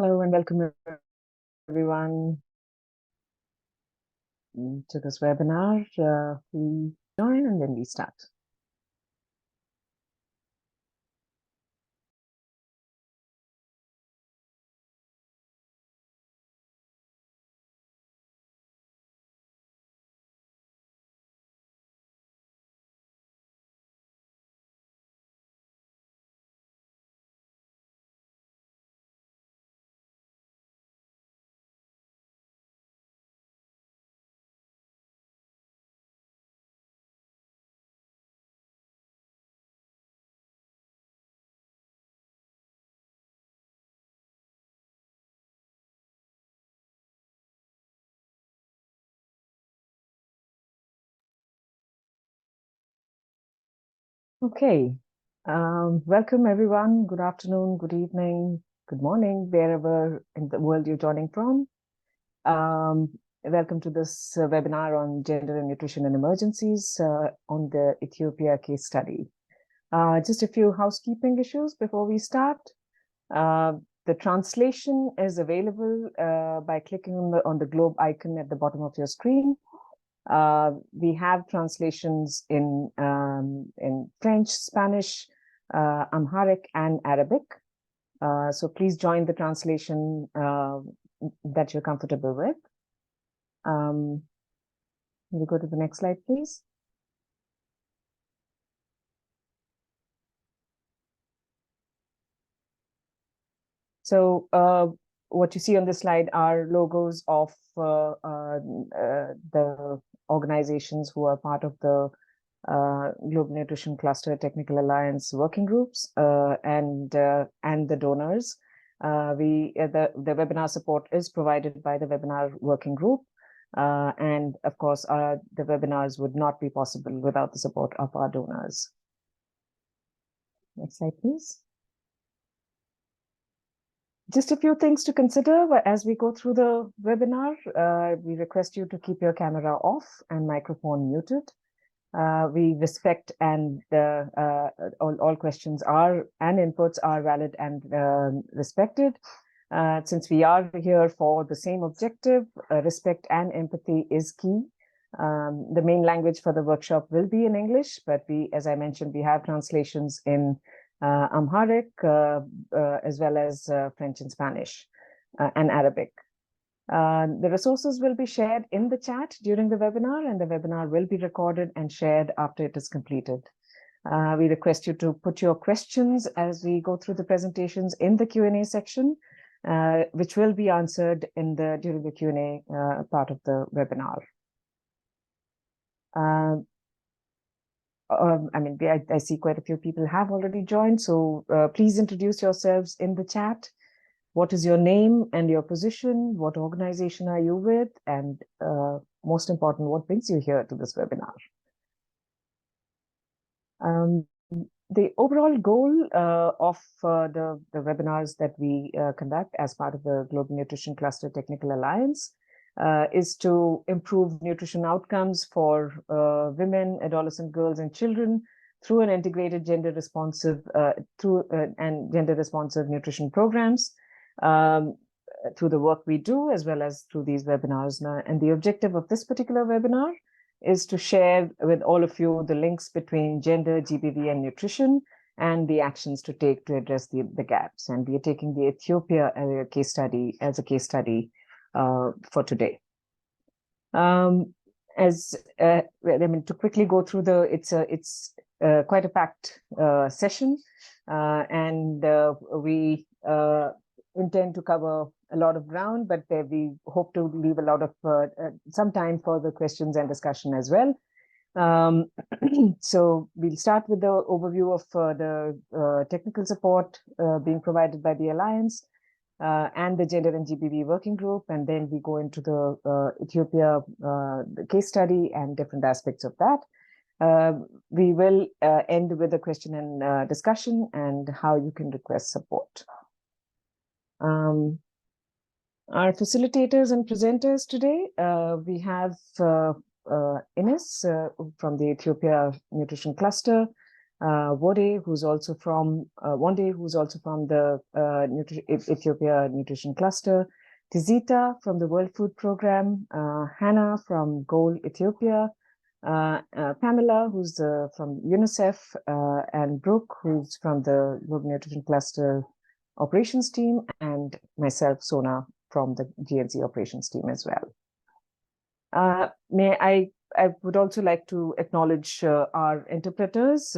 Hello and welcome everyone to this webinar. We join and then we start. Okay, welcome everyone. Good afternoon, good evening, good morning, wherever in the world you're joining from. Welcome to this webinar on gender and nutrition in emergencies on the Ethiopia case study. Just a few housekeeping issues before we start. The translation is available by clicking on the globe icon at the bottom of your screen. We have translations in French, Spanish, Amharic, and Arabic. So please join the translation that you're comfortable with. Can we go to the next slide, please? So what you see on this slide are logos of the organizations who are part of the Global Nutrition Cluster Technical Alliance working groups and the donors. The webinar support is provided by the webinar working group. And of course, the webinars would not be possible without the support of our donors. Next slide, please. Just a few things to consider as we go through the webinar. We request you to keep your camera off and microphone muted. We respect and all questions and inputs are valid and respected. Since we are here for the same objective, respect and empathy is key. The main language for the workshop will be in English, but as I mentioned, we have translations in Amharic, as well as French and Spanish and Arabic. The resources will be shared in the chat during the webinar, and the webinar will be recorded and shared after it is completed. We request you to put your questions as we go through the presentations in the Q&A section, which will be answered during the Q&A part of the webinar. I see quite a few people have already joined, so please introduce yourselves in the chat. What is your name and your position? What organization are you with? And most important, what brings you here to this webinar? The overall goal of the webinars that we conduct as part of the Global Nutrition Cluster Technical Alliance is to improve nutrition outcomes for women, adolescent girls, and children through an integrated gender responsive nutrition programs. Through the work we do, as well as through these webinars. And the objective of this particular webinar is to share with all of you the links between gender, GBV, and nutrition, and the actions to take to address the gaps. And we are taking the Ethiopia case study as a case study for today. To quickly go through it's quite a packed session, and we intend to cover a lot of ground, but we hope to leave a lot of some time for the questions and discussion as well. So we'll start with the overview of the technical support being provided by the Alliance and the Gender and GBV working group, and then we go into the Ethiopia the case study and different aspects of that. We will end with a question and discussion and how you can request support. Our facilitators and presenters today, we have Ines from the Ethiopia Nutrition Cluster, Wonde, who's also from the Ethiopia Nutrition Cluster, Tizita from the World Food Program, Hannah from Goal Ethiopia, Pamela, who's from UNICEF, and Brooke, who's from the Global Nutrition Cluster operations team, and myself, Sona, from the GNC operations team as well. I would also like to acknowledge our interpreters,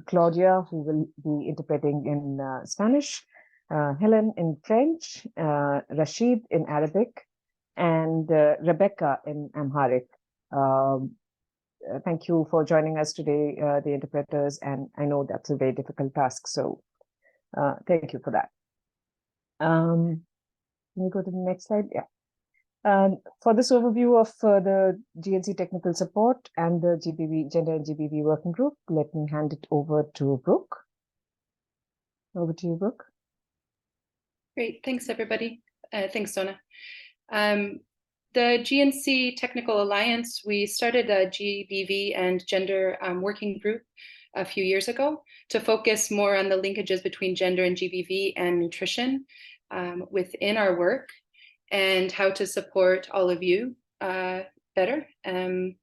Claudia, who will be interpreting in Spanish, Helen in French, Rashid in Arabic, and Rebecca in Amharic. Thank you for joining us today, the interpreters, and I know that's a very difficult task, so thank you for that. Can we go to the next slide? Yeah. For this overview of the GNC technical support and the Gender and GBV working group, let me hand it over to Brooke. Over to you, Brooke. Great, thanks everybody. Thanks, Sona. The GNC Technical Alliance, we started a GBV and gender working group a few years ago to focus more on the linkages between gender and GBV and nutrition within our work, and how to support all of you better, and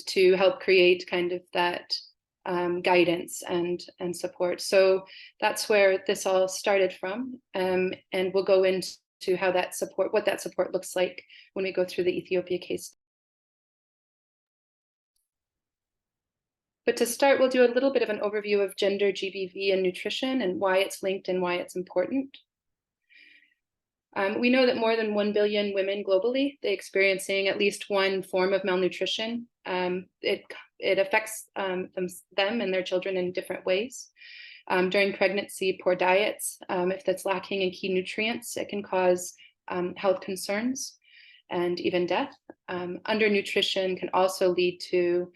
to help create kind of that guidance and support. So that's where this all started from, and we'll go into how that support, what that support looks like when we go through the Ethiopia case. But to start, we'll do a little bit of an overview of gender, GBV, and nutrition, and why it's linked and why it's important. We know that more than 1 billion women globally, they're experiencing at least one form of malnutrition. It affects them and their children in different ways. During pregnancy, poor diets, if that's lacking in key nutrients, it can cause health concerns and even death. Undernutrition can also lead to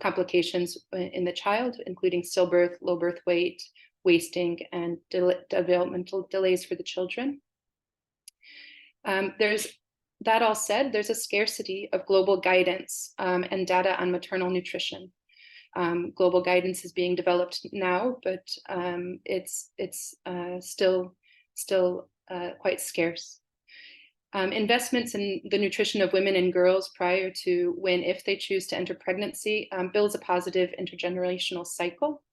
complications in the child, including stillbirth, low birth weight, wasting, and developmental delays for the children. That all said, there's a scarcity of global guidance and data on maternal nutrition. Global guidance is being developed now, but it's still quite scarce. Investments in the nutrition of women and girls prior to when, if they choose to enter pregnancy, builds a positive intergenerational cycle.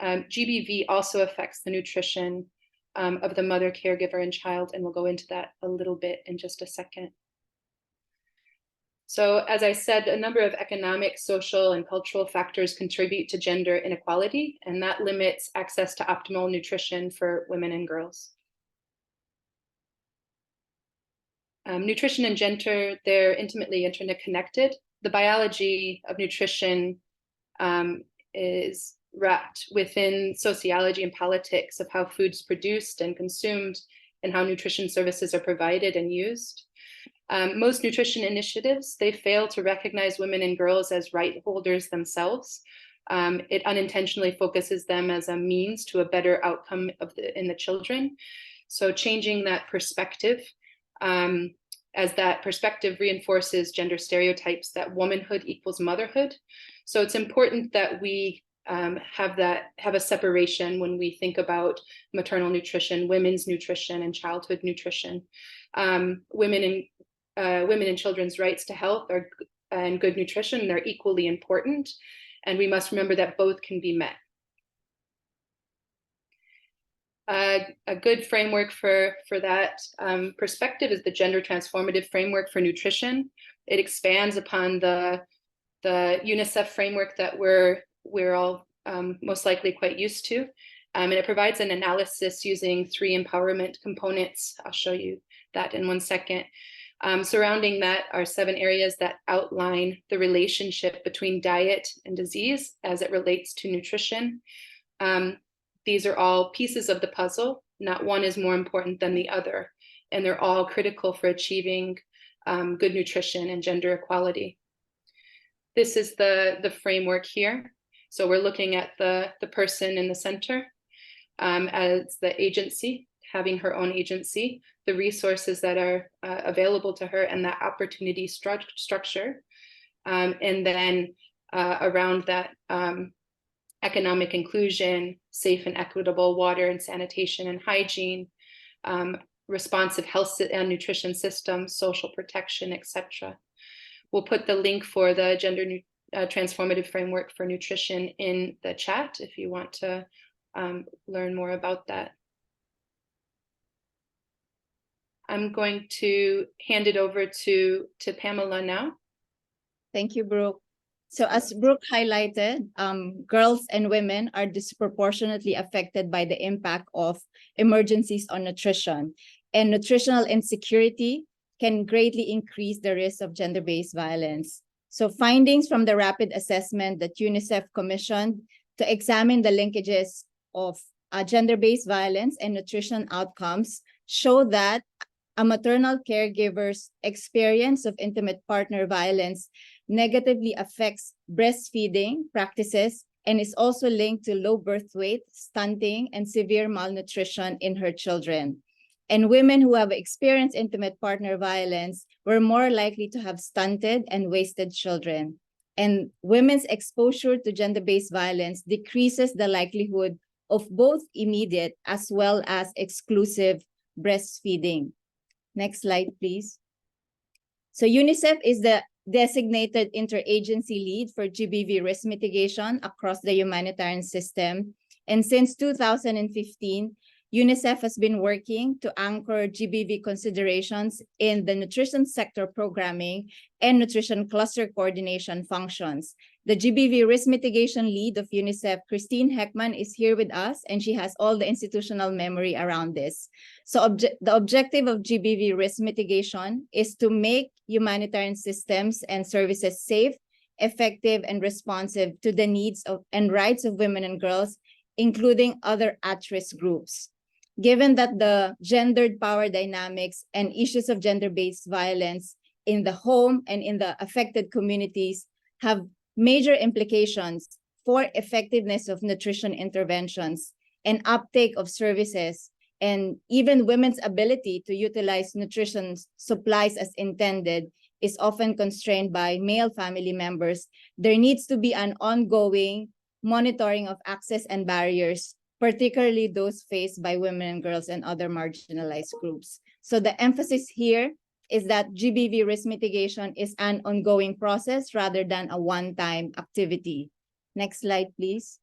GBV also affects the nutrition of the mother, caregiver, and child, and we'll go into that a little bit in just a second. So as I said, a number of economic, social, and cultural factors contribute to gender inequality, and that limits access to optimal nutrition for women and girls. Nutrition and gender, they're intimately interconnected. The biology of nutrition is wrapped within sociology and politics of how food's produced and consumed, and how nutrition services are provided and used. Most nutrition initiatives, they fail to recognize women and girls as right holders themselves. It unintentionally focuses them as a means to a better outcome in the children. So changing that perspective, as that perspective reinforces gender stereotypes that womanhood equals motherhood. So it's important that we have a separation when we think about maternal nutrition, women's nutrition, and childhood nutrition. Women and children's rights to health and good nutrition, they're equally important, and we must remember that both can be met. A good framework for that perspective is the gender transformative framework for nutrition. It expands upon the UNICEF framework that we're all most likely quite used to, and it provides an analysis using 3 empowerment components. I'll show you that in one second. Surrounding that are 7 areas that outline the relationship between diet and disease as it relates to nutrition. These are all pieces of the puzzle. Not one is more important than the other, and they're all critical for achieving good nutrition and gender equality. This is the framework here. So we're looking at the person in the center as the agency, having her own agency, the resources that are available to her, and that opportunity structure. And then around that economic inclusion, safe and equitable water and sanitation and hygiene, responsive health and nutrition systems, social protection, etc. We'll put the link for the gender transformative framework for nutrition in the chat if you want to learn more about that. I'm going to hand it over to Pamela now. Thank you, Brooke. So as Brooke highlighted, girls and women are disproportionately affected by the impact of emergencies on nutrition, and nutritional insecurity can greatly increase the risk of gender-based violence. So findings from the rapid assessment that UNICEF commissioned to examine the linkages of gender-based violence and nutrition outcomes show that a maternal caregiver's experience of intimate partner violence negatively affects breastfeeding practices and is also linked to low birth weight, stunting, and severe malnutrition in her children. And women who have experienced intimate partner violence were more likely to have stunted and wasted children. And women's exposure to gender-based violence decreases the likelihood of both immediate as well as exclusive breastfeeding. Next slide, please. So UNICEF is the designated interagency lead for GBV risk mitigation across the humanitarian system. And since 2015, UNICEF has been working to anchor GBV considerations in the nutrition sector programming and nutrition cluster coordination functions. The GBV risk mitigation lead of UNICEF, Christine Heckman, is here with us, and she has all the institutional memory around this. So the objective of GBV risk mitigation is to make humanitarian systems and services safe, effective, and responsive to the needs of and rights of women and girls, including other at-risk groups. Given that the gendered power dynamics and issues of gender-based violence in the home and in the affected communities have major implications for effectiveness of nutrition interventions and uptake of services, and even women's ability to utilize nutrition supplies as intended is often constrained by male family members, there needs to be an ongoing monitoring of access and barriers, particularly those faced by women and girls and other marginalized groups. So the emphasis here is that GBV risk mitigation is an ongoing process rather than a one-time activity. Next slide, please.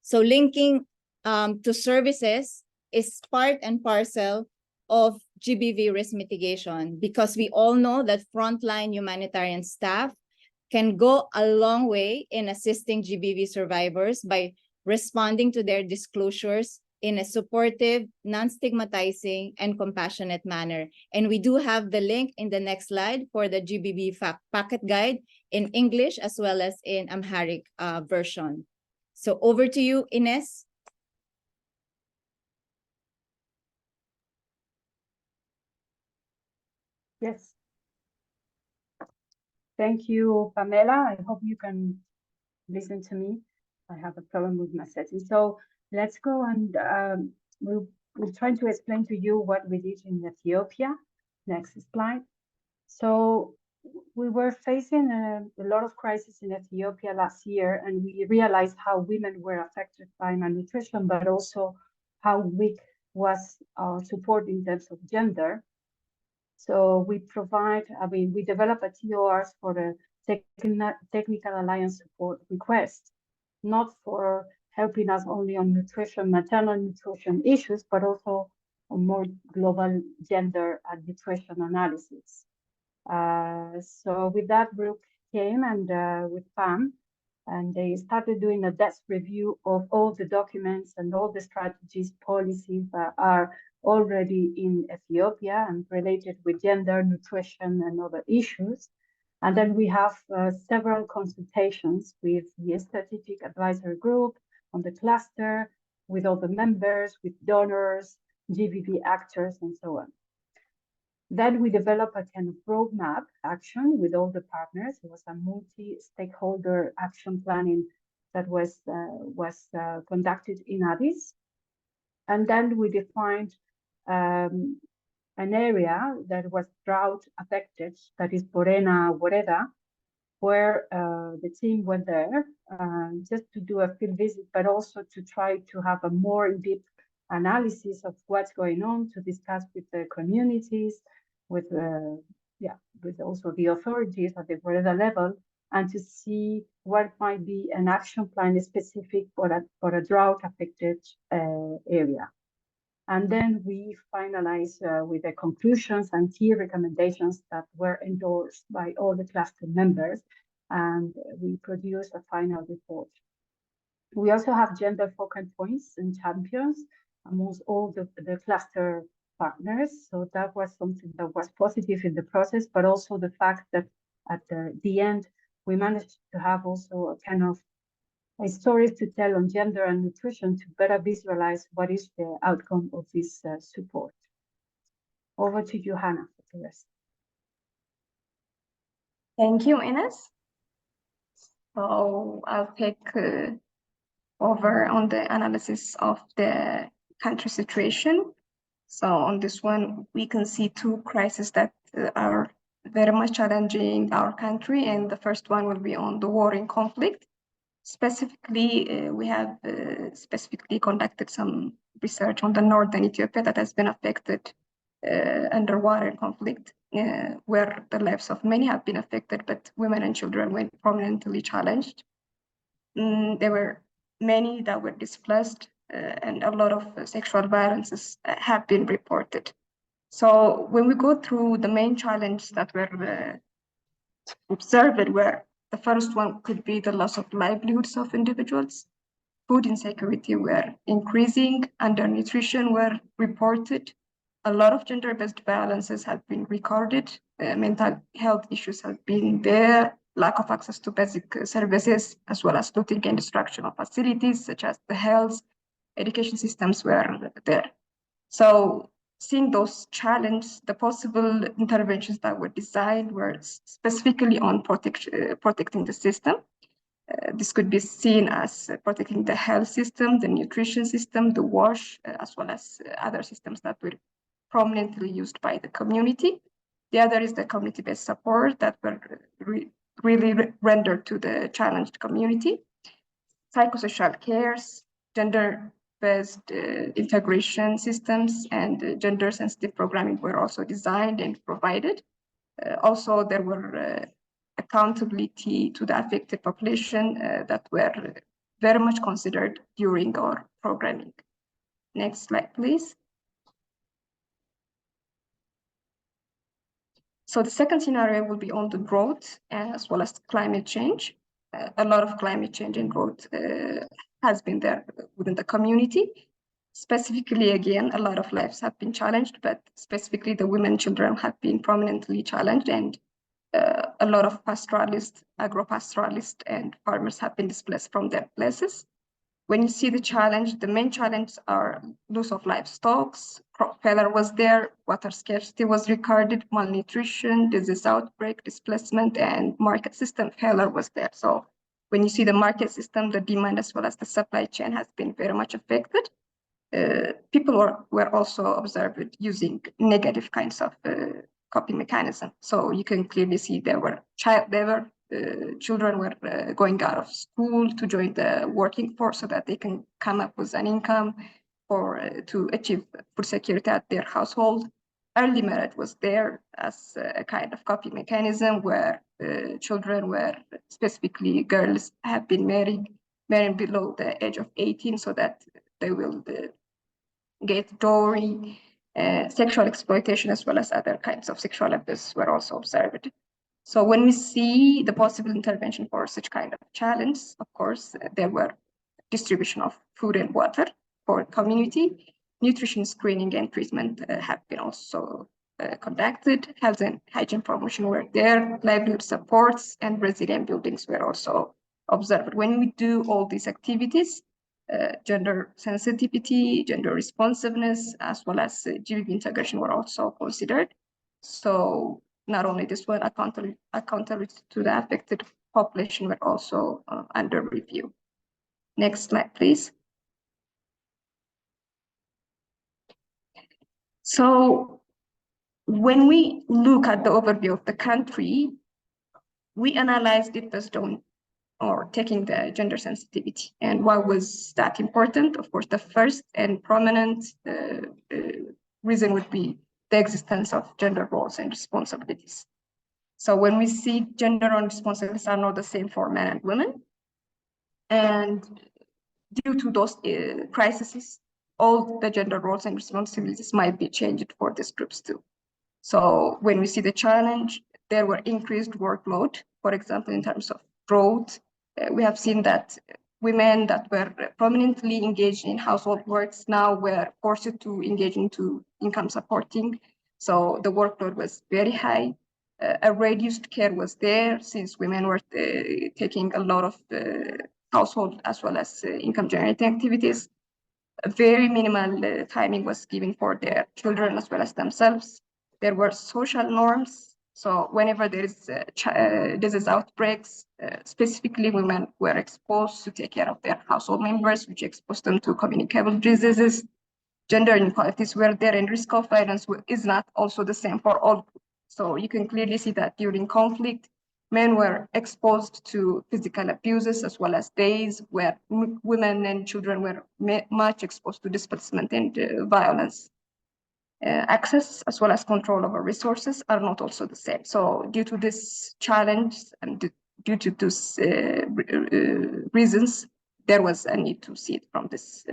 So linking to services is part and parcel of GBV risk mitigation, because we all know that frontline humanitarian staff can go a long way in assisting GBV survivors by responding to their disclosures in a supportive, non-stigmatizing, and compassionate manner. And we do have the link in the next slide for the GBV packet guide in English as well as in Amharic version. So over to you, Ines. Yes. Thank you, Pamela. I hope you can listen to me. I have a problem with my settings. So let's go and we'll try to explain to you what we did in Ethiopia. Next slide. So we were facing a lot of crisis in Ethiopia last year, and we realized how women were affected by malnutrition, but also how weak was our support in terms of gender. So we develop a TORs for the Technical Alliance support request, not for helping us only on nutrition, maternal nutrition issues, but also on more global gender and nutrition analysis. So with that, Brooke came and with Pam, and they started doing a desk review of all the documents and all the strategies, policies that are already in Ethiopia and related with gender, nutrition, and other issues. And then we have several consultations with the strategic advisory group on the cluster, with all the members, with donors, GBV actors, and so on. Then we developed a kind of roadmap action with all the partners. It was a multi-stakeholder action planning that was conducted in Addis. And then we defined an area that was drought affected, that is Borena Woreda, where the team went there just to do a field visit, but also to try to have a more in-depth analysis of what's going on, to discuss with the communities, with with also the authorities at the border level, and to see what might be an action plan specific for a drought-affected area. And then we finalize with the conclusions and key recommendations that were endorsed by all the cluster members, and we produce a final report. We also have gender focal points and champions amongst all the cluster partners. So that was something that was positive in the process, but also the fact that at the end, we managed to have also a kind of stories to tell on gender and nutrition to better visualize what is the outcome of this support. Over to you, Hannah, for the rest. Thank you, Ines. So I'll take over on the analysis of the country situation. So on this one, we can see two crises that are very much challenging our country. And the first one will be on the warring conflict. Specifically, we have specifically conducted some research on the northern Ethiopia that has been affected under warring conflict, where the lives of many have been affected, but women and children were prominently challenged. There were many that were displaced, and a lot of sexual violences have been reported. So when we go through the main challenges that were observed, where the first one could be the loss of livelihoods of individuals, food insecurity were increasing, undernutrition were reported, a lot of gender-based violences have been recorded, mental health issues have been there, lack of access to basic services, as well as looting and destruction of facilities such as the health, education systems were there. So seeing those challenges, the possible interventions that were designed were specifically on protecting the system. This could be seen as protecting the health system, the nutrition system, the wash, as well as other systems that were prominently used by the community. The other is the community-based support that were really rendered to the challenged community. Psychosocial cares, gender-based integration systems, and gender-sensitive programming were also designed and provided. Also, there were accountability to the affected population that were very much considered during our programming. Next slide, please. So the second scenario will be on the growth as well as climate change. A lot of climate change and growth has been there within the community. Specifically, again, a lot of lives have been challenged, but specifically the women and children have been prominently challenged, and a lot of pastoralists, agro-pastoralists, and farmers have been displaced from their places. When you see the challenge, the main challenges are loss of livestock, crop failure was there, water scarcity was recorded, malnutrition, disease outbreak, displacement, and market system failure was there. So when you see the market system, the demand as well as the supply chain has been very much affected. People were also observed using negative kinds of coping mechanism. So you can clearly see children were going out of school to join the working force so that they can come up with an income or to achieve food security at their household. Early marriage was there as a kind of coping mechanism where children were, specifically girls, have been married below the age of 18 so that they will get dowry, sexual exploitation, as well as other kinds of sexual abuse were also observed. So when we see the possible intervention for such kind of challenge, of course, there were distribution of food and water for community, nutrition screening and treatment have been also conducted, health and hygiene promotion were there, livelihood supports and resilient buildings were also observed. When we do all these activities, gender sensitivity, gender responsiveness, as well as GBV integration were also considered. So not only this one, accountability to the affected population were also under review. Next slide, please. So when we look at the overview of the country, we analyzed it based on or taking the gender sensitivity. And why was that important? Of course, the first and prominent reason would be the existence of gender roles and responsibilities. So when we see gender and responsibilities are not the same for men and women, and due to those crises, all the gender roles and responsibilities might be changed for these groups too. So when we see the challenge, there were increased workload, for example, in terms of growth. We have seen that women that were prominently engaged in household works now were forced to engage into income supporting. So the workload was very high. A reduced care was there since women were taking a lot of household as well as income generating activities. A very minimal timing was given for their children as well as themselves. There were social norms. So whenever there is disease outbreaks, specifically women were exposed to take care of their household members, which exposed them to communicable diseases. Gender inequalities were there, and risk of violence is not also the same for all. So you can clearly see that during conflict, men were exposed to physical abuses as well as days where women and children were much exposed to displacement and violence. Access as well as control over resources are not also the same. So due to this challenge and due to these reasons, there was a need to see it from this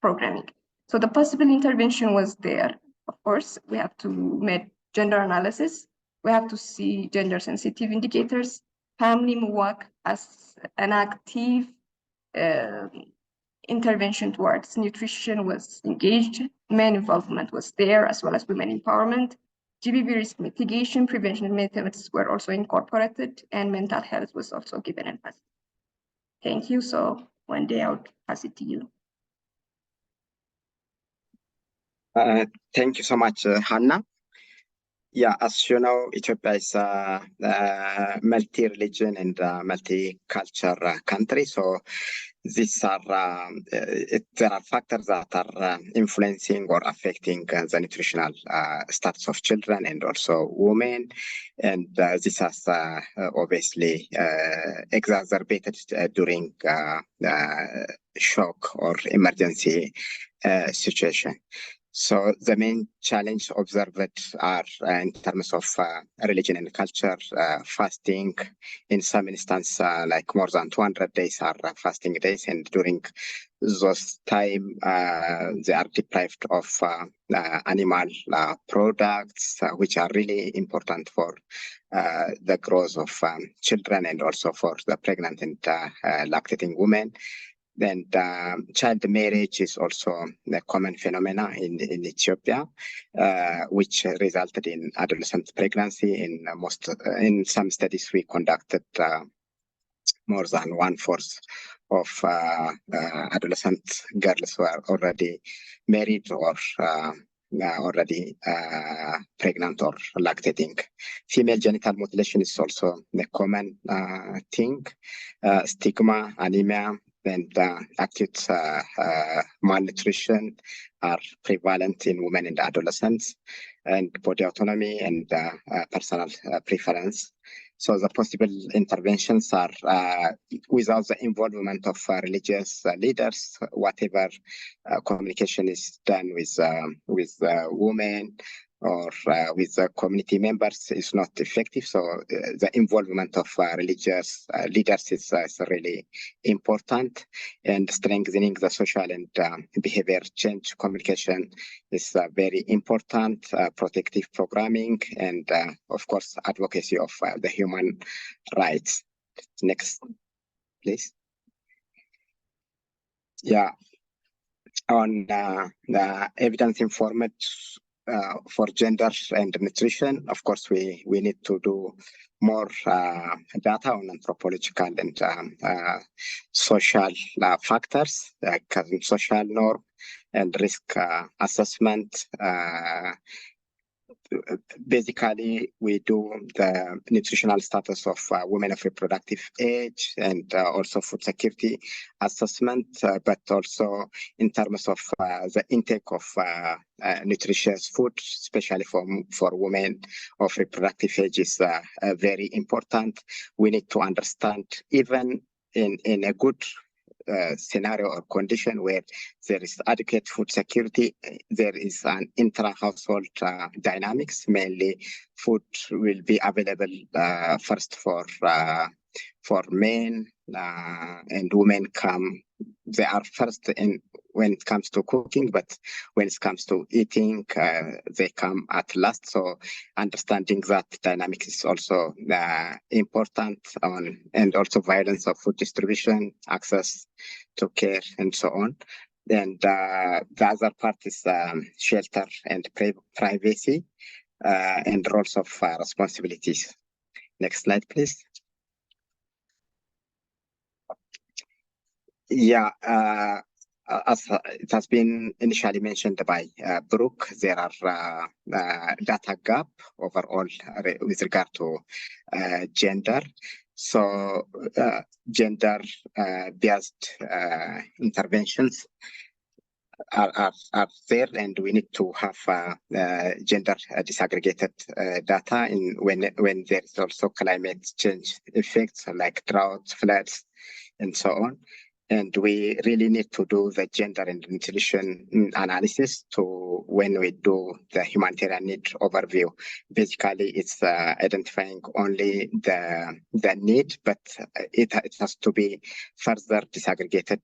programming. So the possible intervention was there. Of course, we have to make gender analysis. We have to see gender sensitive indicators. Family work as an active intervention towards nutrition was engaged. Men involvement was there, as well as women empowerment. GBV risk mitigation, prevention methods were also incorporated, and mental health was also given emphasis. Thank you. So one day I'll pass it to you. Thank you so much, Hannah. Yeah, as you know, Ethiopia is a multi-religion and multi-culture country. So these are there are factors that are influencing or affecting the nutritional status of children and also women, and this has obviously exacerbated during shock or emergency situation. So the main challenge observed are in terms of religion and culture, fasting. In some instances, like more than 200 days are fasting days, and during those time, they are deprived of animal products, which are really important for the growth of children and also for the pregnant and lactating women. Then child marriage is also a common phenomenon in Ethiopia, which resulted in adolescent pregnancy. In some studies we conducted, more than 1/4 of adolescent girls were already married or already pregnant or lactating. Female genital mutilation is also a common thing. Stigma, anemia, and acute malnutrition are prevalent in women and adolescents, and body autonomy and personal preference. So the possible interventions are without the involvement of religious leaders. Whatever communication is done with women or with the community members is not effective. So the involvement of religious leaders is really important, and strengthening the social and behavior change communication is very important. Protective programming and of course advocacy of the human rights. Next, please. Yeah, on the evidence-informed for gender and nutrition, of course, we need to do more data on anthropological and social factors, like social norm and risk assessment, basically, we do the nutritional status of women of reproductive age and also food security assessment, but also in terms of the intake of nutritious food, especially for women of reproductive age, is very important. We need to understand, even in a good scenario or condition where there is adequate food security, there is an intra-household dynamics. Mainly, food will be available first for men, and women come. They are first in when it comes to cooking, but when it comes to eating, they come at last. So understanding that dynamics is also important, and also violence of food distribution, access to care, and so on. And the other part is shelter and privacy, and roles of responsibilities. Next slide, please. Yeah, as it has been initially mentioned by Brooke, there are data gap overall with regard to gender. So gender-based interventions are there, and we need to have gender disaggregated data when there is also climate change effects like drought, floods, and so on. And we really need to do the gender and nutrition analysis when we do the humanitarian need overview. Basically, it's identifying only the need, but it has to be further disaggregated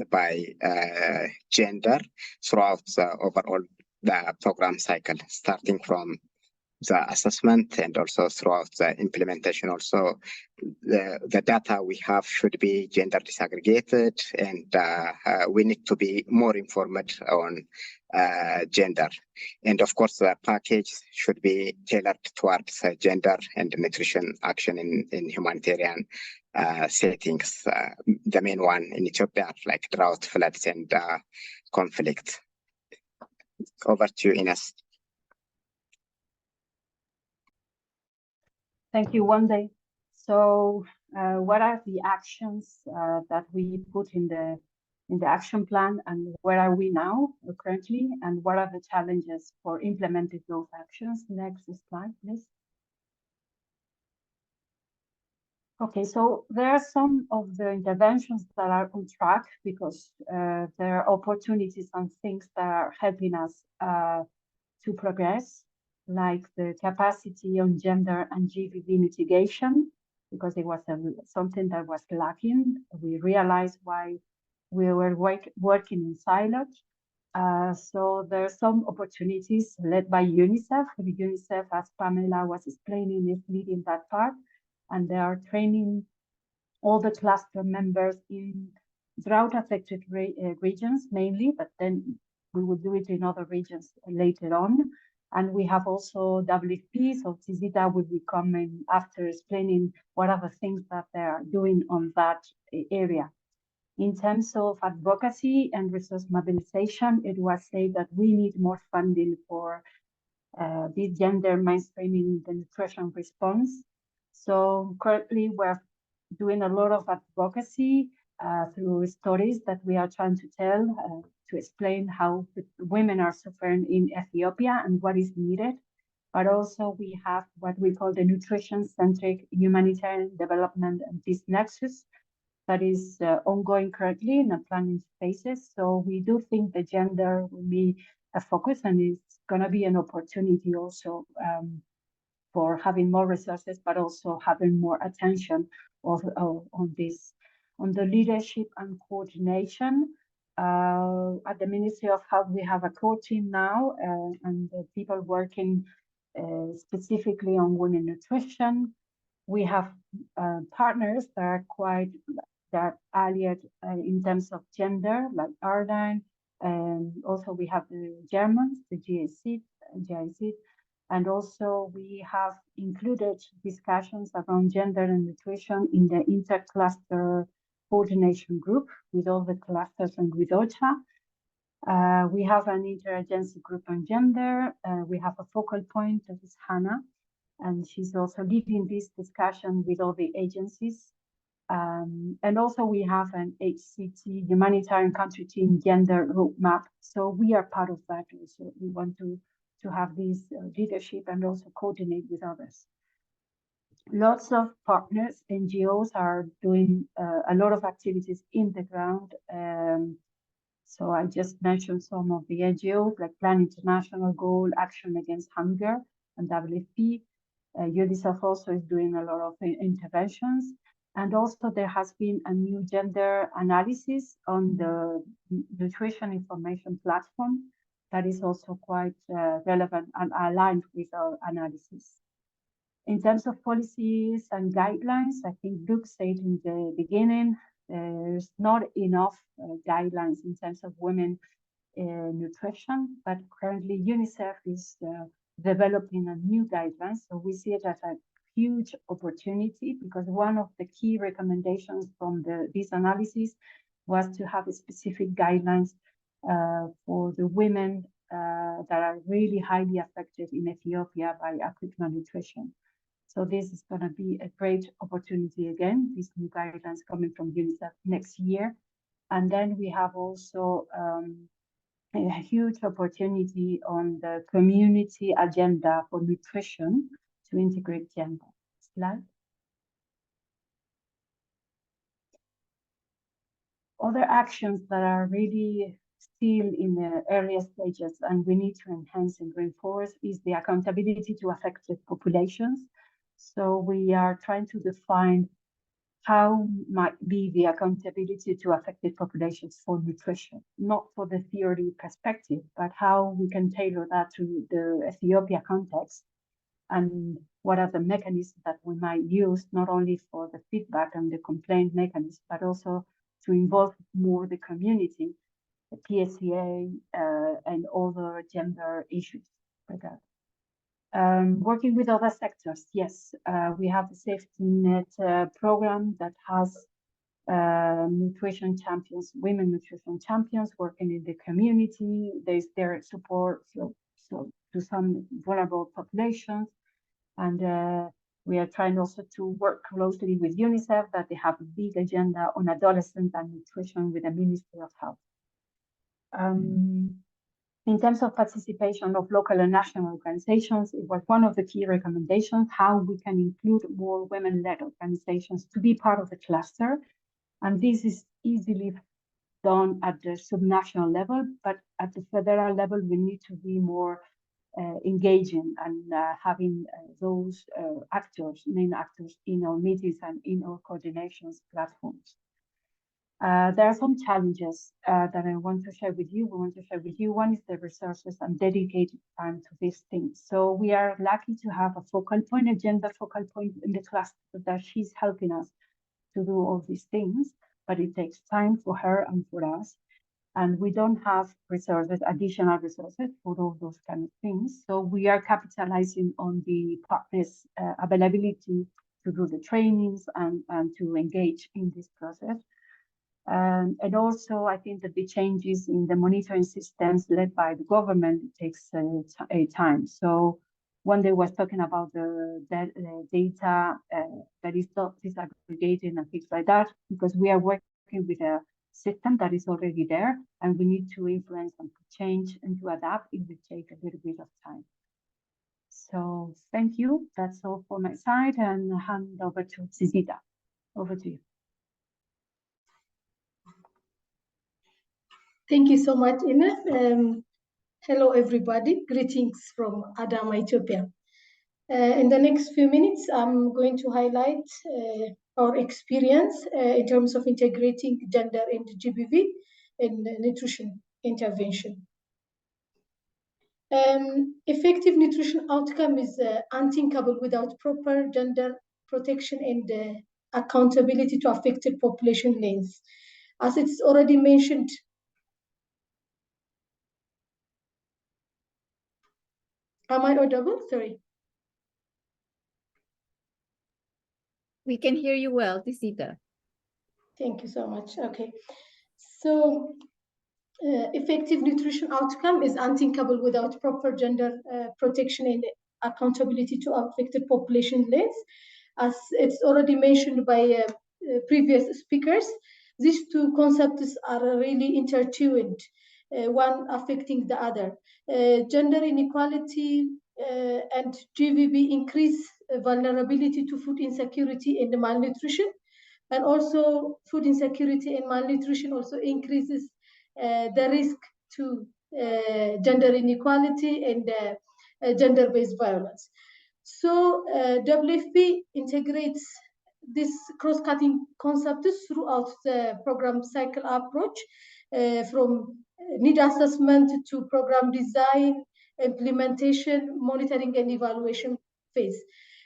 by gender throughout overall the program cycle, starting from the assessment and also throughout the implementation. Also, the data we have should be gender disaggregated, and we need to be more informed on gender. And of course, the package should be tailored towards gender and nutrition action in humanitarian settings. The main one in Ethiopia are like drought, floods, and conflict. Over to you, Ines. Thank you, Wande. So what are the actions that we put in the action plan, and where are we now currently, and what are the challenges for implementing those actions? Next slide, please. Okay, so there are some of the interventions that are on track because there are opportunities and things that are helping us to progress, like the capacity on gender and GBV mitigation, because it was something that was lacking. We realized why we were working in silos. So there are some opportunities led by UNICEF. UNICEF, as Pamela was explaining, is leading that part, and they are training all the cluster members in drought-affected regions mainly, but then we will do it in other regions later on. And we have also WFP, so Tizita will be coming after explaining what are the things that they are doing on that area. In terms of advocacy and resource mobilization, it was said that we need more funding for this gender mainstreaming in the nutrition response. So currently we're doing a lot of advocacy through stories that we are trying to tell to explain how women are suffering in Ethiopia and what is needed. But also we have what we call the nutrition-centric humanitarian development and this nexus that is ongoing currently in the planning phases. So we do think the gender will be a focus, and it's going to be an opportunity also for having more resources, but also having more attention on this. On the leadership and coordination, at the Ministry of Health, we have a core team now, and the people working specifically on women nutrition. We have partners that are allied in terms of gender, like Arline, and also we have the Germans, the GIC, and also we have included discussions around gender and nutrition in the inter-cluster coordination group with all the clusters and with OCHA. We have an interagency group on gender. We have a focal point, that is Hannah, and she's also leading this discussion with all the agencies. And also we have an HCT, Humanitarian Country Team Gender Roadmap. So we are part of that also. We want to have this leadership and also coordinate with others. Lots of partners, NGOs are doing a lot of activities in the ground. So I just mentioned some of the NGOs like Plan International, Goal, Action Against Hunger, and WFP. UNICEF also is doing a lot of interventions. And also there has been a new gender analysis on the nutrition information platform that is also quite relevant and aligned with our analysis. In terms of policies and guidelines, I think Luke said in the beginning, there's not enough guidelines in terms of women nutrition, but currently UNICEF is developing a new guidelines. So we see it as a huge opportunity because one of the key recommendations from this analysis was to have specific guidelines for the women that are really highly affected in Ethiopia by acute malnutrition. So this is going to be a great opportunity again, these new guidelines coming from UNICEF next year. And then we have also a huge opportunity on the community agenda for nutrition to integrate gender. Slide. Other actions that are really still in the earlier stages and we need to enhance and reinforce is the accountability to affected populations. So we are trying to define how might be the accountability to affected populations for nutrition, not for the theory perspective, but how we can tailor that to the Ethiopia context and what are the mechanisms that we might use, not only for the feedback and the complaint mechanism, but also to involve more the community, the PSCA, and other gender issues like that. Working with other sectors, yes, we have the safety net program that has nutrition champions, women nutrition champions working in the community. There's their support so to some vulnerable populations, and we are trying also to work closely with UNICEF that they have a big agenda on adolescent and nutrition with the Ministry of Health. In terms of participation of local and national organizations, it was one of the key recommendations, how we can include more women-led organizations to be part of the cluster. And this is easily done at the subnational level, but at the federal level, we need to be more engaging and having those main actors in our meetings and in our coordinations platforms. There are some challenges that I want to share with you. One is the resources and dedicated time to these things. So we are lucky to have a focal point, a gender focal point in the cluster that she's helping us to do all these things, but it takes time for her and for us. And we don't have resources, additional resources for all those kind of things. So we are capitalizing on the partners' availability to do the trainings and to engage in this process. And also, I think that the changes in the monitoring systems led by the government takes a time. So one day was talking about the data that is not disaggregated and things like that, because we are working with a system that is already there, and we need to influence and to change and to adapt. It will take a little bit of time. So thank you. That's all for my side, and hand over to Zizita. Over to you. Thank you so much, Ines. Hello, everybody. Greetings from Adama, Ethiopia. In the next few minutes, I'm going to highlight our experience in terms of integrating gender and GBV in nutrition intervention. Effective nutrition outcome is unthinkable without proper gender protection and accountability to affected population lanes. As it's already mentioned, am I audible? Sorry. We can hear you well, Tisita. Thank you so much. Okay. So effective nutrition outcome is unthinkable without proper gender protection and accountability to affected population lens. As it's already mentioned by previous speakers, these two concepts are really intertwined, one affecting the other. Gender inequality and GVB increase vulnerability to food insecurity and malnutrition, and also food insecurity and malnutrition also increases the risk to gender inequality and gender-based violence. So WFP integrates this cross-cutting concepts throughout the program cycle approach, from need assessment to program design, implementation, monitoring, and evaluation phase.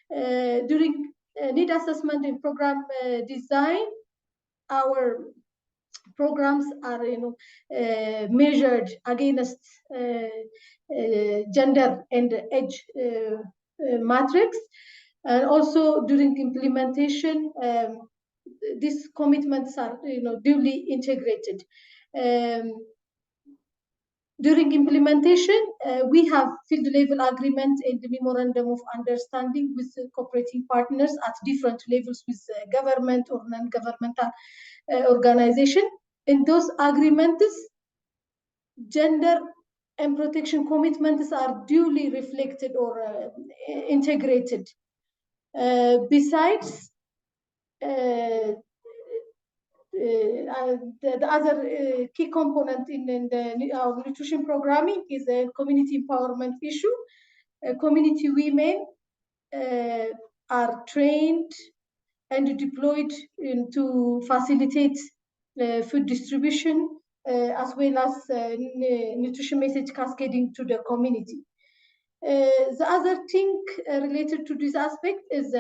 During need assessment and program design, our programs are measured against gender and age matrix, and also during implementation these commitments are duly integrated. During implementation, we have field level agreement and the memorandum of understanding with cooperating partners at different levels with government or non-governmental organization. In those agreements, gender and protection commitments are duly reflected or integrated. Besides, the other key component in our nutrition programming is a community empowerment issue. Community women are trained and deployed to facilitate food distribution as well as nutrition message cascading to the community. The other thing related to this aspect is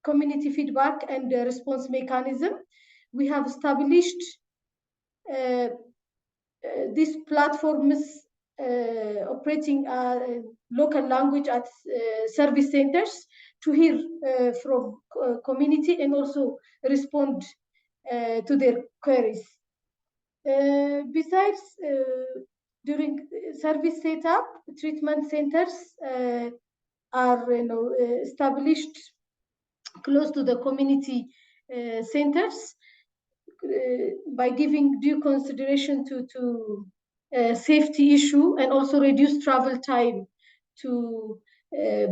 community feedback and response mechanism. We have established these platforms operating local language at service centers to hear from community and also respond to their queries. Besides, during service setup, treatment centers are established close to the community centers by giving due consideration to safety issue and also reduce travel time to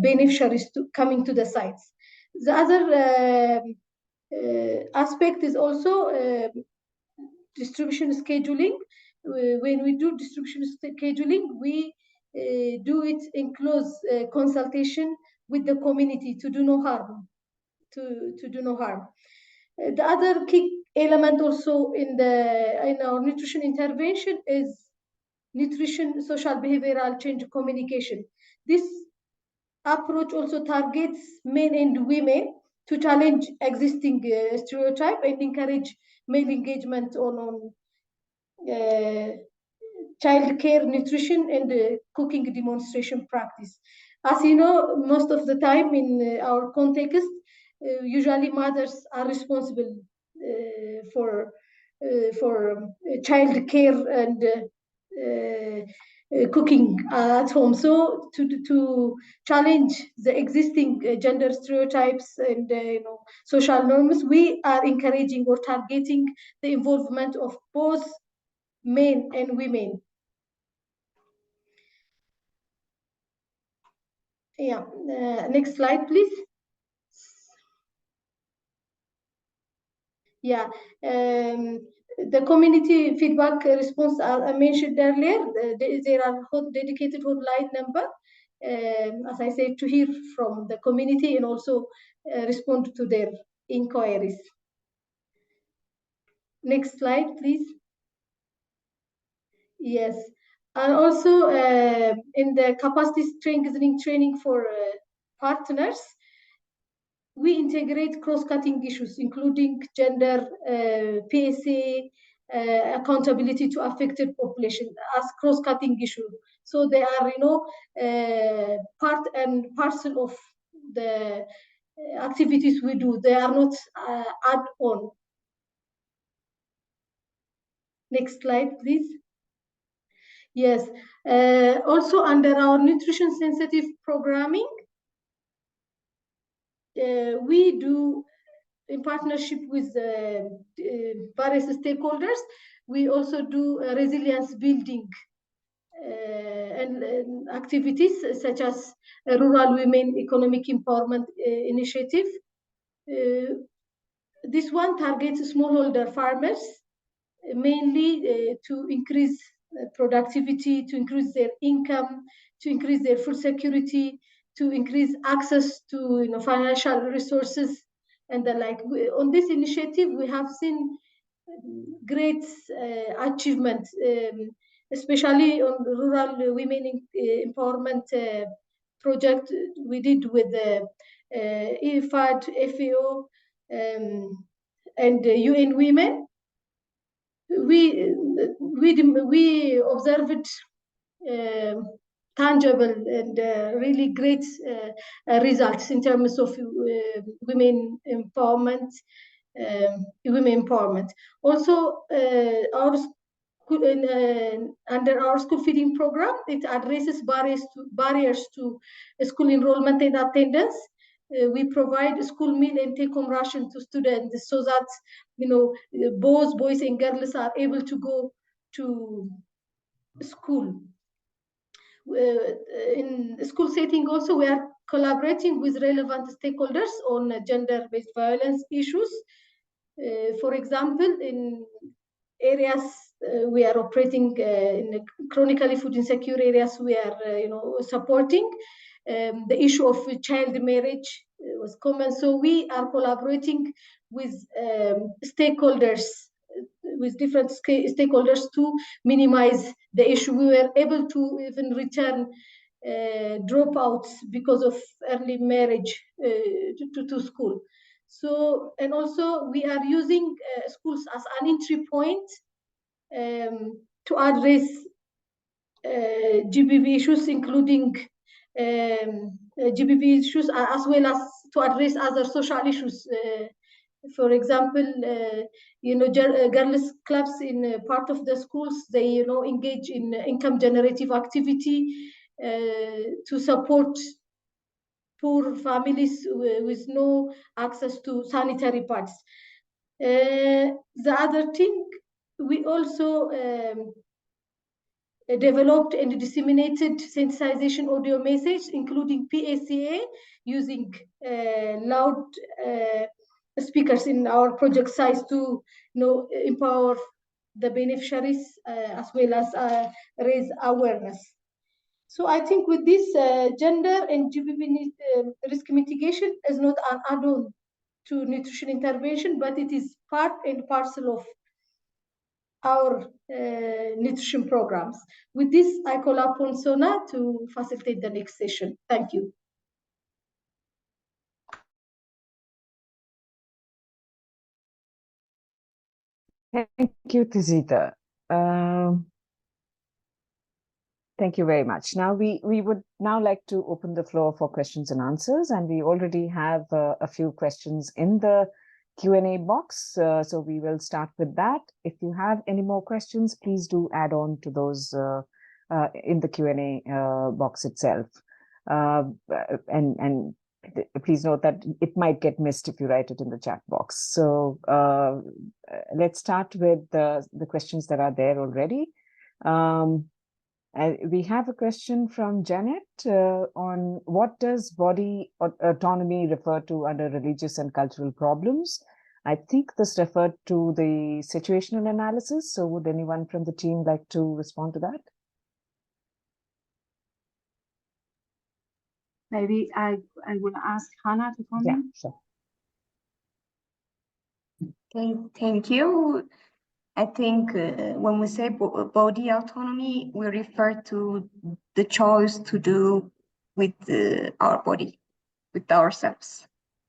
beneficiaries coming to the sites. The other aspect is also distribution scheduling. When we do distribution scheduling, we do it in close consultation with the community to do no harm. To do no harm. The other key element also in our nutrition intervention is nutrition social behavioral change communication. This approach also targets men and women to challenge existing stereotype and encourage male engagement on child care, nutrition, and cooking demonstration practice. As you know, most of the time in our context, usually mothers are responsible for child care and cooking at home. So to challenge the existing gender stereotypes and social norms, we are encouraging or targeting the involvement of both men and women. Yeah, next slide, please. Yeah, the community feedback response I mentioned earlier, there are dedicated hotline number, as I said, to hear from the community and also respond to their inquiries. Next slide, please. Yes, and also in the capacity strengthening training for partners, we integrate cross-cutting issues, including gender, PSA, accountability to affected population as cross-cutting issue. So they are, part and parcel of the activities we do. They are not add-on. Next slide, please. Yes. Also under our nutrition sensitive programming, we do in partnership with various stakeholders, we also do resilience building and activities such as Rural Women Economic Empowerment Initiative. This one targets smallholder farmers, mainly to increase productivity, to increase their income, to increase their food security, to increase access to financial resources and the like. On this initiative, we have seen great achievement, especially on the rural women empowerment project we did with the IFAD, FAO, and UN Women. We observed tangible and really great results in terms of women empowerment. Also, under our school feeding program, it addresses barriers to school enrollment and attendance. We provide school meal and take-home ration to students so that both boys and girls are able to go to school. In school setting also, we are collaborating with relevant stakeholders on gender-based violence issues. For example, in areas we are operating in chronically food insecure areas, we are supporting. The issue of child marriage was common, so we are collaborating with stakeholders, with different stakeholders to minimize the issue. We were able to even return dropouts because of early marriage to school. So, and also we are using schools as an entry point to address GBV issues, including GBV issues, as well as to address other social issues. For example, girls clubs in part of the schools, they engage in income generative activity to support poor families with no access to sanitary pads. The other thing, we also developed and disseminated sensitization audio message, including PACA, using loud speakers in our project sites to empower the beneficiaries as well as raise awareness. So I think with this, gender and GBV risk mitigation is not an add-on to nutrition intervention, but it is part and parcel of our nutrition programs. With this, I call upon Sona to facilitate the next session. Thank you. Thank you, Tizita. Thank you very much. Now, we would now like to open the floor for questions and answers, and we already have a few questions in the Q&A box, so we will start with that. If you have any more questions, please do add on to those in the Q&A box itself. And please note that it might get missed if you write it in the chat box. So let's start with the questions that are there already. We have a question from Janet on what does body autonomy refer to under religious and cultural problems? I think this referred to the situational analysis. So would anyone from the team like to respond to that? Maybe I will ask Hannah to comment. Yeah, sure. Thank you. I think when we say body autonomy, we refer to the choice to do with our body, with ourselves.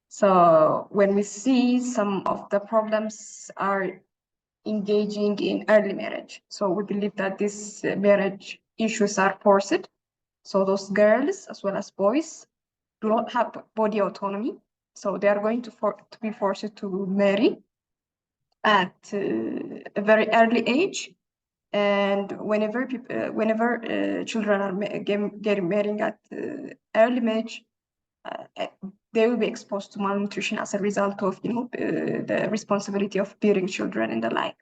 So when we see some of the problems are engaging in early marriage, so we believe that these marriage issues are forced. So those girls as well as boys do not have body autonomy. So they are going to be forced to marry at a very early age, And whenever children are getting married at early age, they will be exposed to malnutrition as a result of the responsibility of bearing children and the like.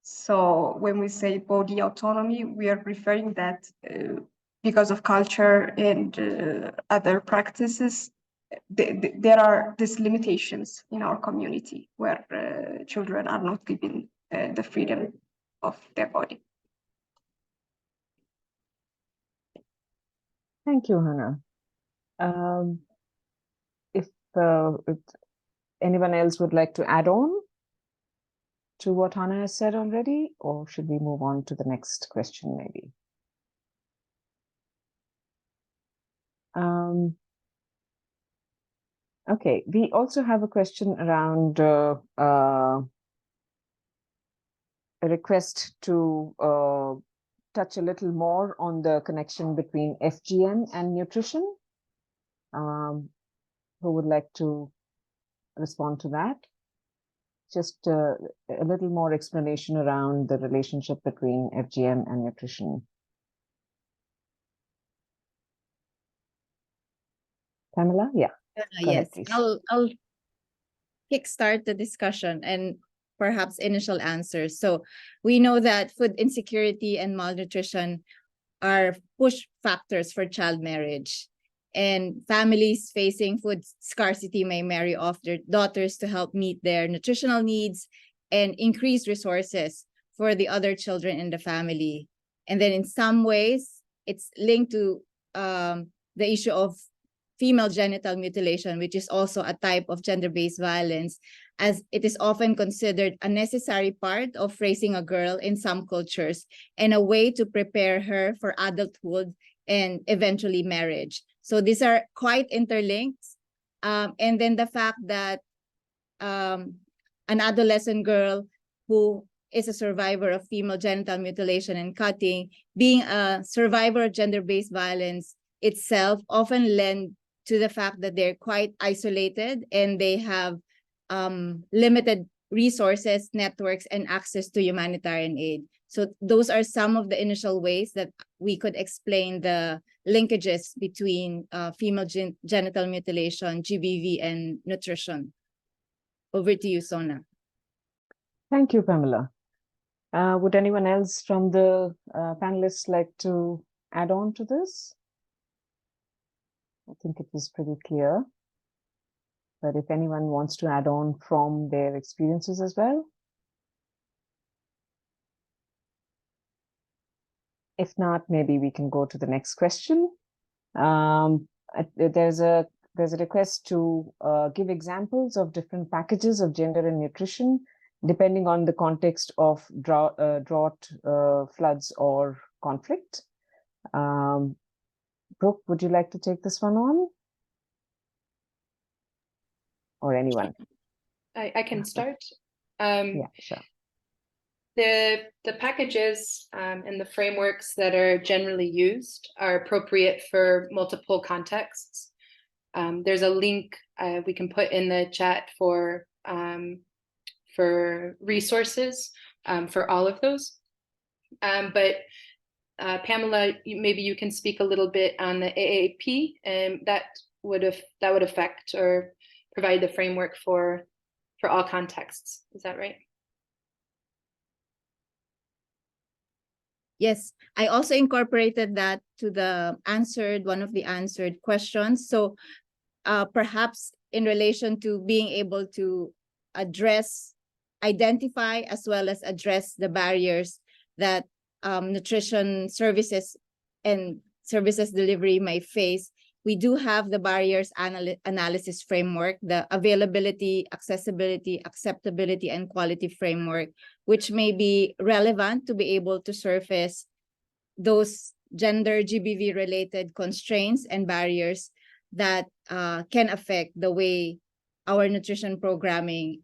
So when we say body autonomy, we are referring that because of culture and other practices, there are these limitations in our community where children are not given the freedom of their body. Thank you, Hannah. If anyone else would like to add on to what Hannah has said already, or should we move on to the next question maybe? Okay, we also have a question around a request to touch a little more on the connection between FGM and nutrition. Who would like to respond to that? Just a little more explanation around the relationship between FGM and nutrition. Pamela, yeah. Yes, please. I'll kickstart the discussion and perhaps initial answers. So we know that food insecurity and malnutrition are push factors for child marriage. And families facing food scarcity may marry off their daughters to help meet their nutritional needs and increase resources for the other children in the family. And then in some ways, it's linked to the issue of female genital mutilation, which is also a type of gender-based violence, as it is often considered a necessary part of raising a girl in some cultures and a way to prepare her for adulthood and eventually marriage. So these are quite interlinked. And then the fact that an adolescent girl who is a survivor of female genital mutilation and cutting, being a survivor of gender-based violence itself, often lend to the fact that they're quite isolated and they have limited resources, networks, and access to humanitarian aid. So those are some of the initial ways that we could explain the linkages between female genital mutilation, GBV, and nutrition. Over to you, Sona. Thank you, Pamela. Would anyone else from the panelists like to add on to this? I think it was pretty clear. But if anyone wants to add on from their experiences as well. If not, maybe we can go to the next question. There's a request to give examples of different packages of gender and nutrition, depending on the context of drought, floods, or conflict. Brooke, would you like to take this one on? Or anyone? I can start. Yeah, sure. The packages and the frameworks that are generally used are appropriate for multiple contexts. There's a link we can put in the chat for resources for all of those. But Pamela, maybe you can speak a little bit on the AAP, and that would affect or provide the framework for all contexts. Is that right? Yes, I also incorporated that to one of the answered questions. So perhaps in relation to being able to identify as well as address the barriers that nutrition services and services delivery may face, we do have the barriers analysis framework, the availability, accessibility, acceptability, and quality framework, which may be relevant to be able to surface those gender GBV related constraints and barriers that can affect the way our nutrition programming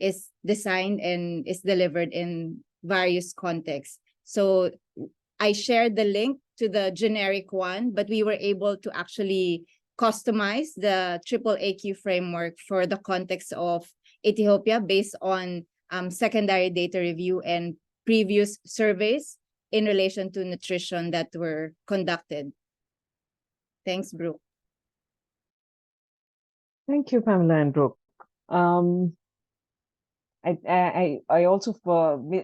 is designed and is delivered in various contexts. So I shared the link to the generic one, but we were able to actually customize the AAAQ framework for the context of Ethiopia based on secondary data review and previous surveys in relation to nutrition that were conducted. Thanks, Brooke. Thank you, Pamela and Brooke. I also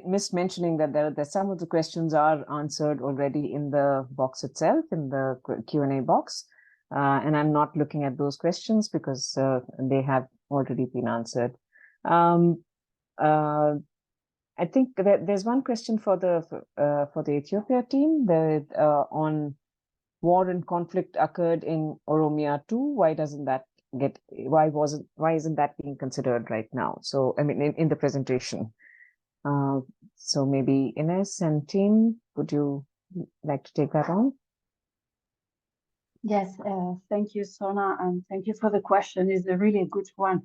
missed mentioning that there some of the questions are answered already in the box itself, in the Q&A box. And I'm not looking at those questions because they have already been answered. I think that there's one question for the Ethiopia team on war and conflict occurred in Oromia too. Why isn't that being considered right now? So I mean in the presentation. So maybe Ines and team, would you like to take that on? Yes, thank you, Sona, and thank you for the question. It's a really good one.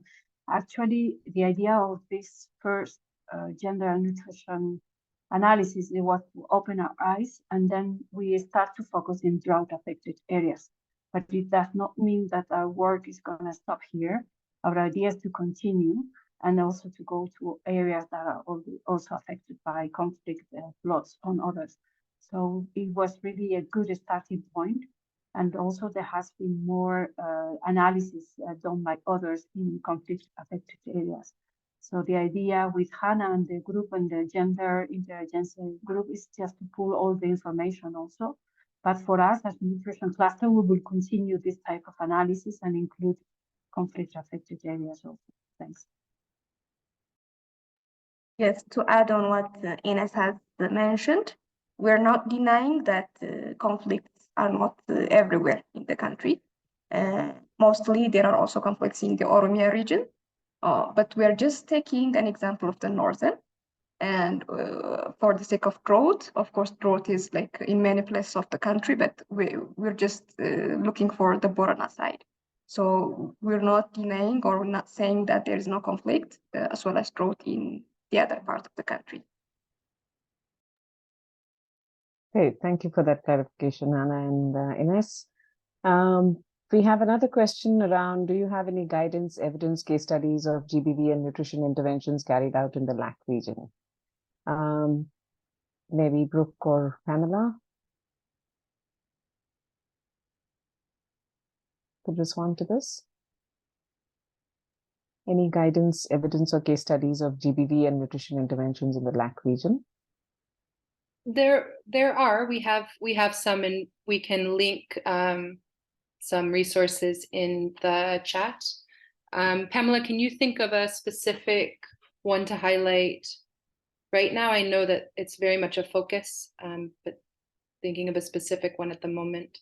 Actually, the idea of this first gender and nutrition analysis is what to open our eyes, and then we start to focus in drought-affected areas. But it does not mean that our work is going to stop here. Our idea is to continue and also to go to areas that are also affected by conflict floods on others. So it was really a good starting point. And also there has been more analysis done by others in conflict-affected areas. So the idea with Hannah and the group and the gender interagency group is just to pull all the information also. But for us as nutrition cluster, we will continue this type of analysis and include conflict-affected areas also. Thanks. Yes, to add on what Ines has mentioned, we're not denying that conflicts are not everywhere in the country. Mostly there are also conflicts in the Oromia region, but we're just taking an example of the northern. And for the sake of drought, of course, drought is like in many places of the country, but we're just looking for the Borana side. So we're not denying or we're not saying that there is no conflict as well as drought in the other part of the country. Okay, thank you for that clarification, Anna and Ines. We have another question around, do you have any guidance, evidence, case studies of GBV and nutrition interventions carried out in the LAC region? Maybe Brooke or Pamela could respond to this. Any guidance, evidence, or case studies of GBV and nutrition interventions in the LAC region? There are. We have some, and we can link some resources in the chat. Pamela, can you think of a specific one to highlight right now? I know that it's very much a focus, but thinking of a specific one at the moment.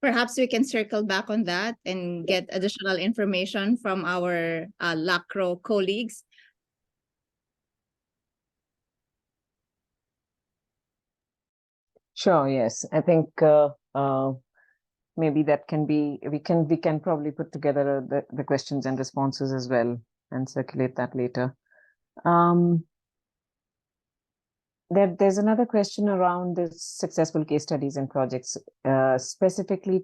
Perhaps we can circle back on that and get additional information from our LACRO colleagues. Sure, yes. I think maybe that can be, we can probably put together the questions and responses as well and circulate that later. There's another question around the successful case studies and projects, specifically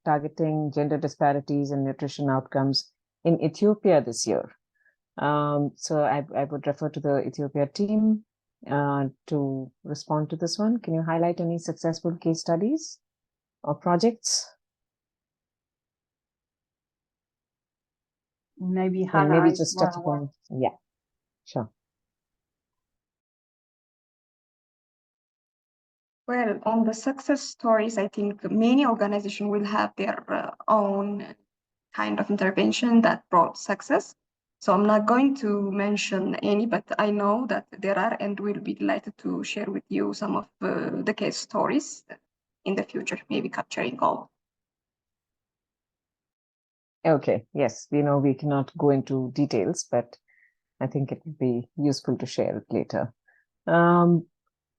targeting gender disparities and nutrition outcomes in Ethiopia this year. So I would refer to the Ethiopia team to respond to this one. Can you highlight any successful case studies or projects? Maybe And Hannah. maybe just touch upon, yeah, sure. Well, on the success stories, I think many organizations will have their own kind of intervention that brought success. So I'm not going to mention any, but I know that there are, and we'll be delighted to share with you some of the case stories in the future, maybe capturing all. Okay, yes, we know we cannot go into details, but I think it would be useful to share it later.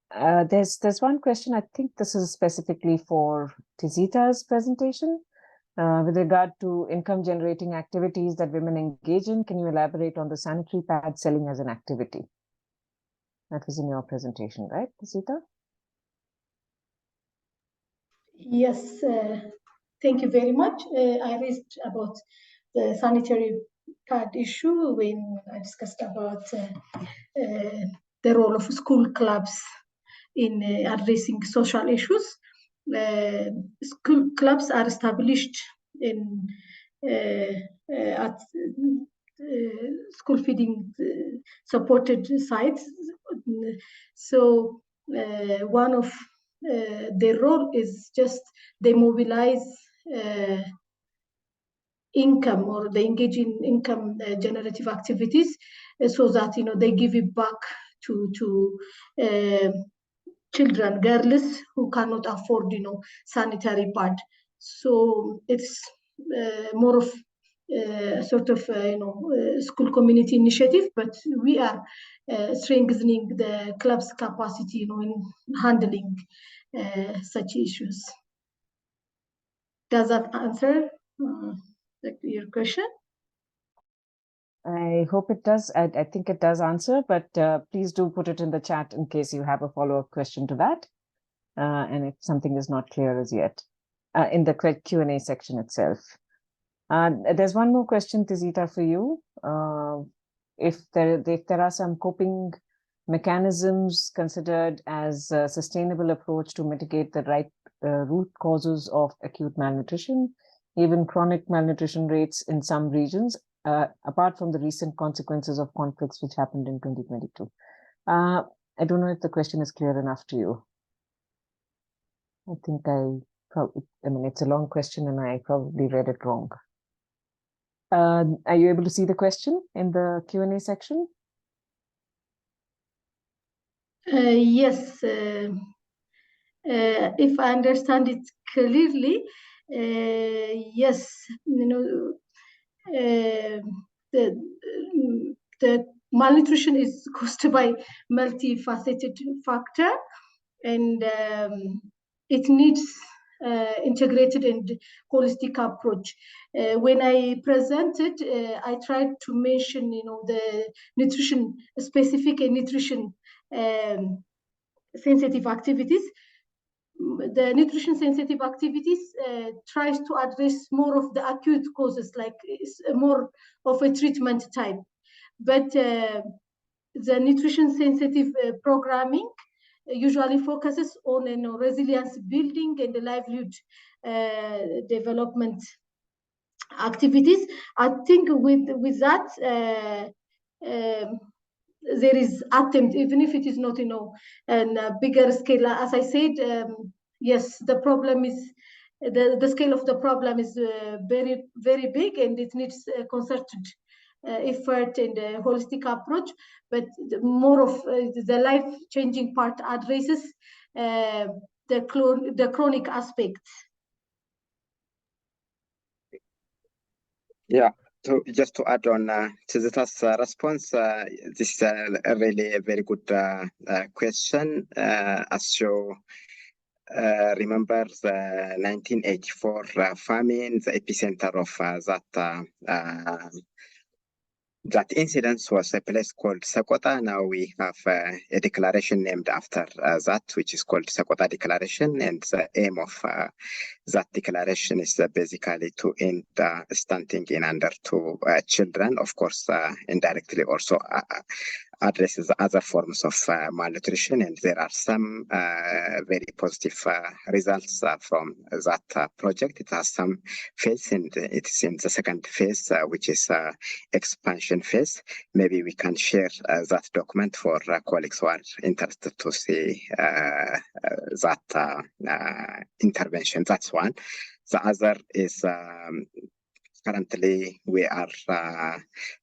There's one question, I think this is specifically for Tizita's presentation. With regard to income generating activities that women engage in, can you elaborate on the sanitary pad selling as an activity? That was in your presentation, right, Tizita? Yes, thank you very much. I raised about the sanitary third issue when I discussed about the role of school clubs in addressing social issues. School clubs are established in at school feeding supported sites. So one of their role is just they mobilize income, or they engage in income generative activities, so that they give it back to children, girls who cannot afford sanitary pad. So it's more of sort of school community initiative, but we are strengthening the club's capacity in handling such issues. Does that answer your question? I hope it does. I think it does answer, but please do put it in the chat in case you have a follow-up question to that. And if something is not clear as yet, in the Q&A section itself. There's one more question, Tizita, for you. If there are some coping mechanisms considered as a sustainable approach to mitigate the root causes of acute malnutrition, even chronic malnutrition rates in some regions, apart from the recent consequences of conflicts which happened in 2022. I don't know if the question is clear enough to you. I think it's a long question and I probably read it wrong. Are you able to see the question in the Q&A section? Yes. If I understand it clearly, yes, the malnutrition is caused by multifaceted factor, and it needs integrated and holistic approach. When I presented, I tried to mention, the nutrition specific and nutrition sensitive activities. The nutrition sensitive activities tries to address more of the acute causes, like it's more of a treatment type. But the nutrition sensitive programming usually focuses on resilience building and the livelihood development activities. I think with that, there is attempt, even if it is not in a bigger scale. As I said, yes, the problem is the scale of the problem is very, very big, and it needs concerted effort and a holistic approach. But more of the life-changing part addresses the chronic aspects. Yeah. So just to add on Tizita's response, this is a really very good question. As you remember, the 1984 famine, the epicenter of that incident was a place called Sakota. Now we have a declaration named after that, which is called Sakota Declaration. And the aim of that declaration is basically to end stunting in under 2 children. Of course, indirectly also addresses other forms of malnutrition. And there are some very positive results from that project. It has some phase, and it's in the second phase, which is expansion phase. Maybe we can share that document for colleagues who are interested to see that intervention. That's one. The other is currently we are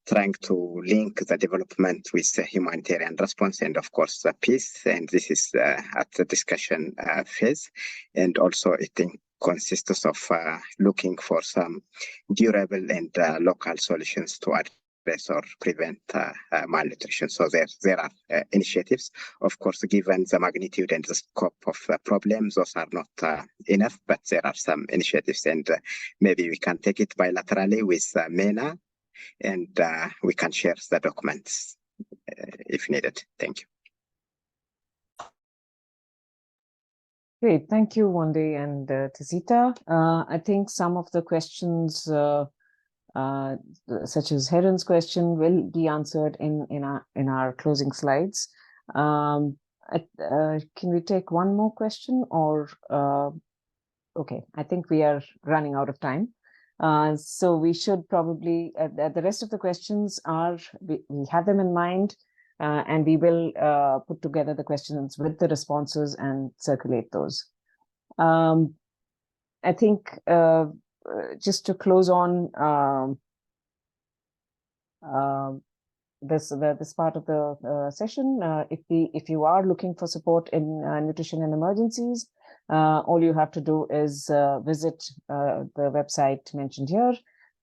trying to link the development with the humanitarian response and, of course, peace. And this is at the discussion phase. And also it consists of looking for some durable and local solutions to address or prevent malnutrition. So there are initiatives. Of course, given the magnitude and the scope of the problems, those are not enough, but there are some initiatives, and maybe we can take it bilaterally with MENA, and we can share the documents if needed. Thank you. Great, thank you, Wande and Tizita. I think some of the questions such as Heron's question, will be answered in our closing slides. Can we take one more question, or okay, I think we are running out of time. So we should probably, the rest of the questions are, we have them in mind, and we will put together the questions with the responses and circulate those. I think just to close on this part of the session, if you are looking for support in nutrition and emergencies, all you have to do is visit the website mentioned here,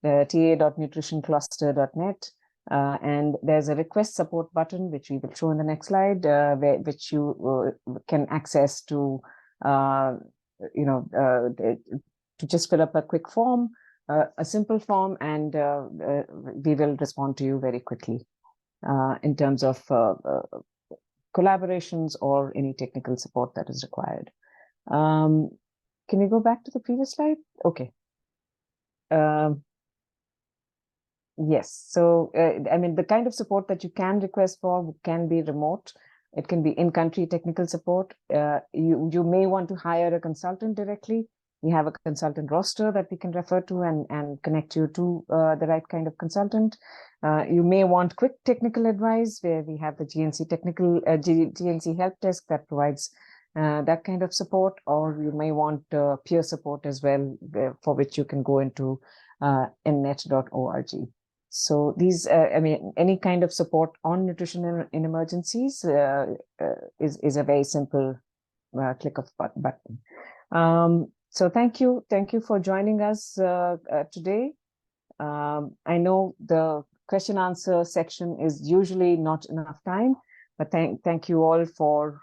the ta.nutritioncluster.net, and there's a request support button, which we will show in the next slide, which you can access to, to just fill up a quick form, a simple form, and we will respond to you very quickly in terms of collaborations or any technical support that is required. Can we go back to the previous slide? Okay. Yes, so I mean, the kind of support that you can request for can be remote. It can be in-country technical support. You may want to hire a consultant directly. We have a consultant roster that we can refer to and connect you to the right kind of consultant. You may want quick technical advice, where we have the GNC GNC help desk that provides that kind of support, or you may want peer support as well, for which you can go into nnet.org. So these, I mean, any kind of support on nutrition in emergencies is a very simple click of button. So thank you for joining us today. I know the question answer section is usually not enough time, but thank you all for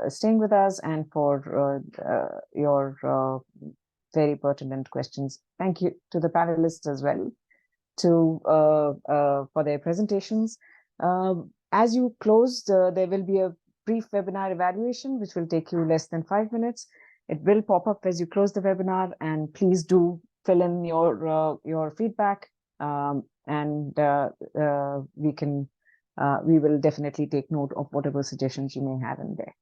staying with us and for your very pertinent questions. Thank you to the panelists as well for their presentations. As you close, there will be a brief webinar evaluation, which will take you less than 5 minutes. It will pop up as you close the webinar, and please do fill in your feedback, and we will definitely take note of whatever suggestions you may have in there.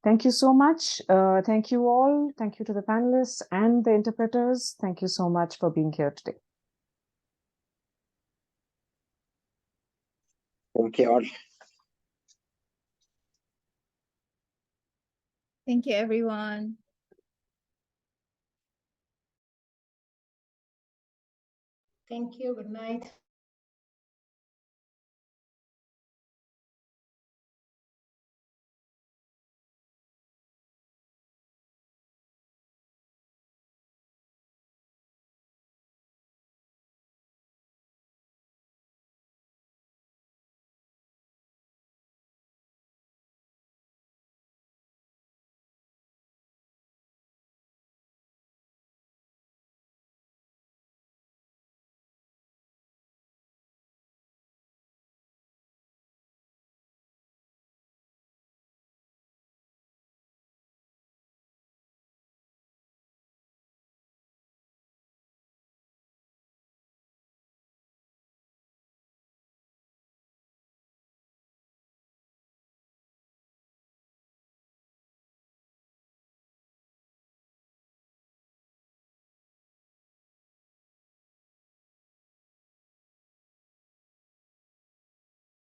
Thank you so much. Thank you all. Thank you to the panelists and the interpreters. Thank you so much for being here today. Thank you all. Thank you, everyone. Thank you. Good night.